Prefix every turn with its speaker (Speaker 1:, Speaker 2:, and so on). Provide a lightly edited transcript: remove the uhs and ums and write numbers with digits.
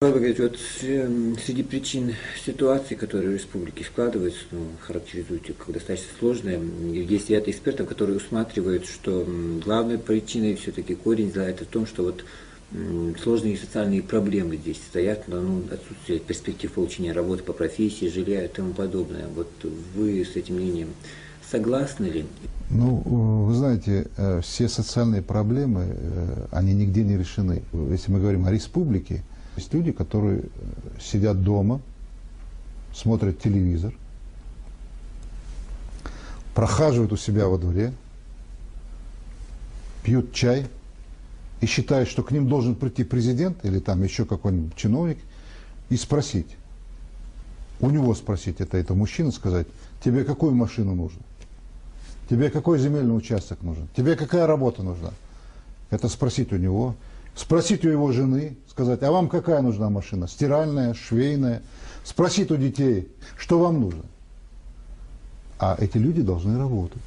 Speaker 1: Говорит, вот среди причин ситуации, которые в республике складываются, характеризуют их как достаточно сложные, есть ряд экспертов, которые усматривают, что главной причиной все-таки корень зла это в том, что вот сложные социальные проблемы здесь стоят, отсутствие перспектив получения работы по профессии, жилья и тому подобное. Вот вы с этим мнением согласны ли?
Speaker 2: Ну, вы знаете, все социальные проблемы, они нигде не решены. Если мы говорим о республике, есть люди, которые сидят дома, смотрят телевизор, прохаживают у себя во дворе, пьют чай и считают, что к ним должен прийти президент или там еще какой-нибудь чиновник и спросить, у него спросить, это мужчина, сказать, тебе какую машину нужно? Тебе какой земельный участок нужен? Тебе какая работа нужна? Это спросить у него. Спросить у его жены, сказать, а вам какая нужна машина? Стиральная, швейная? Спросить у детей, что вам нужно? А эти люди должны работать.